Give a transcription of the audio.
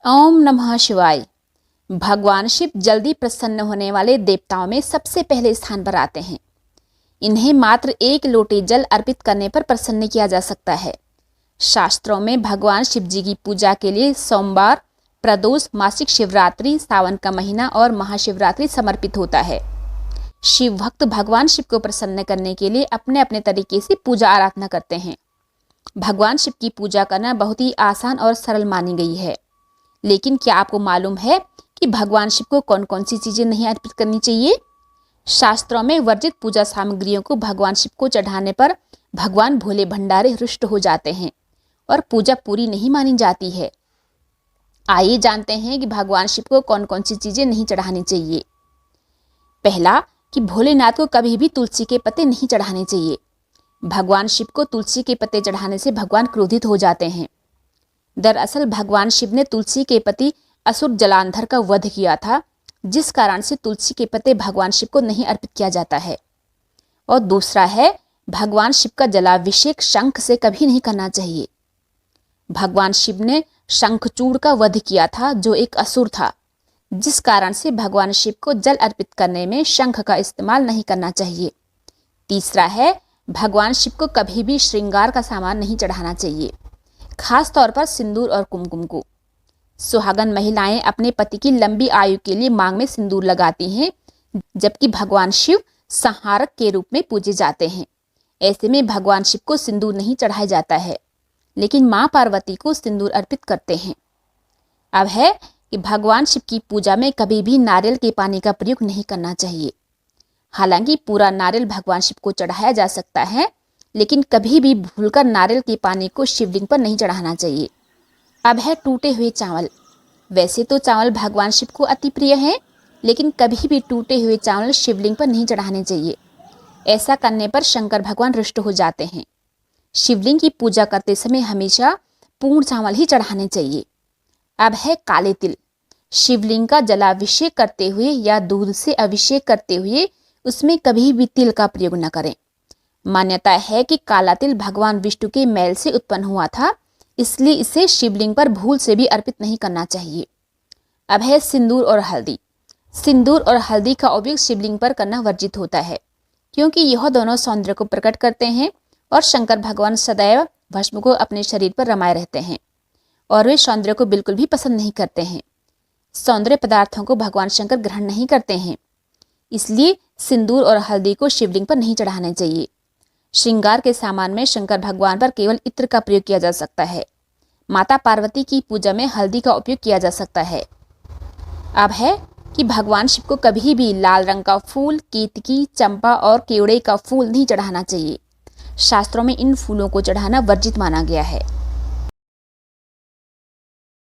ओम नमः शिवाय। भगवान शिव जल्दी प्रसन्न होने वाले देवताओं में सबसे पहले स्थान पर आते हैं। इन्हें मात्र 1 लोटे जल अर्पित करने पर प्रसन्न किया जा सकता है। शास्त्रों में भगवान शिव जी की पूजा के लिए सोमवार, प्रदोष, मासिक शिवरात्रि, सावन का महीना और महाशिवरात्रि समर्पित होता है। शिव भक्त भगवान शिव को प्रसन्न करने के लिए अपने अपने तरीके से पूजा आराधना करते हैं। भगवान शिव की पूजा करना बहुत ही आसान और सरल मानी गई है। लेकिन क्या आपको मालूम है कि भगवान शिव को कौन कौन सी चीजें नहीं अर्पित करनी चाहिए? शास्त्रों में वर्जित पूजा सामग्रियों को भगवान शिव को चढ़ाने पर भगवान भोले भंडारे रुष्ट हो जाते हैं और पूजा पूरी नहीं मानी जाती है। आइए जानते हैं कि भगवान शिव को कौन कौन सी चीजें नहीं चढ़ानी चाहिए। पहला, कि भोलेनाथ को कभी भी तुलसी के पत्ते नहीं चढ़ाने चाहिए। भगवान शिव को तुलसी के पत्ते चढ़ाने से भगवान क्रोधित हो जाते हैं। दरअसल भगवान शिव ने तुलसी के पति असुर जलांधर का वध किया था, जिस कारण से तुलसी के पत्ते भगवान शिव को नहीं अर्पित किया जाता है। और दूसरा है, भगवान शिव का जलाभिषेक शंख से कभी नहीं करना चाहिए। भगवान शिव ने शंखचूड़ का वध किया था, जो एक असुर था, जिस कारण से भगवान शिव को जल अर्पित करने में शंख का इस्तेमाल नहीं करना चाहिए। तीसरा है, भगवान शिव को कभी भी श्रृंगार का सामान नहीं चढ़ाना चाहिए, खास तौर पर सिंदूर और कुमकुम को। सुहागन महिलाएं अपने पति की लंबी आयु के लिए मांग में सिंदूर लगाती हैं, जबकि भगवान शिव संहारक के रूप में पूजे जाते हैं। ऐसे में भगवान शिव को सिंदूर नहीं चढ़ाया जाता है, लेकिन मां पार्वती को सिंदूर अर्पित करते हैं। अब है कि भगवान शिव की पूजा में कभी भी नारियल के पानी का प्रयोग नहीं करना चाहिए। हालांकि पूरा नारियल भगवान शिव को चढ़ाया जा सकता है, लेकिन कभी भी भूलकर नारियल के पानी को शिवलिंग पर नहीं चढ़ाना चाहिए। अब है टूटे हुए चावल। वैसे तो चावल भगवान शिव को अति प्रिय है, लेकिन कभी भी टूटे हुए चावल शिवलिंग पर नहीं चढ़ाने चाहिए। ऐसा करने पर शंकर भगवान रुष्ट हो जाते हैं। शिवलिंग की पूजा करते समय हमेशा पूर्ण चावल ही चढ़ाने चाहिए। अब है काले तिल। शिवलिंग का जलाभिषेक करते हुए या दूध से अभिषेक करते हुए उसमें कभी भी तिल का प्रयोग न करें। मान्यता है कि काला तिल भगवान विष्णु के मैल से उत्पन्न हुआ था, इसलिए इसे शिवलिंग पर भूल से भी अर्पित नहीं करना चाहिए। अब है सिंदूर और हल्दी। सिंदूर और हल्दी का उपयोग शिवलिंग पर करना वर्जित होता है, क्योंकि यह दोनों सौंदर्य को प्रकट करते हैं और शंकर भगवान सदैव भस्म को अपने शरीर पर रमाए रहते हैं और वे सौंदर्य को बिल्कुल भी पसंद नहीं करते हैं। सौंदर्य पदार्थों को भगवान शंकर ग्रहण नहीं करते हैं, इसलिए सिंदूर और हल्दी को शिवलिंग पर नहीं चढ़ाने चाहिए। श्रृंगार के सामान में शंकर भगवान पर केवल इत्र का प्रयोग किया जा सकता है। माता पार्वती की पूजा में हल्दी का उपयोग किया जा सकता है। अब है कि भगवान शिव को कभी भी लाल रंग का फूल, केतकी, चंपा और केवड़े का फूल नहीं चढ़ाना चाहिए। शास्त्रों में इन फूलों को चढ़ाना वर्जित माना गया है।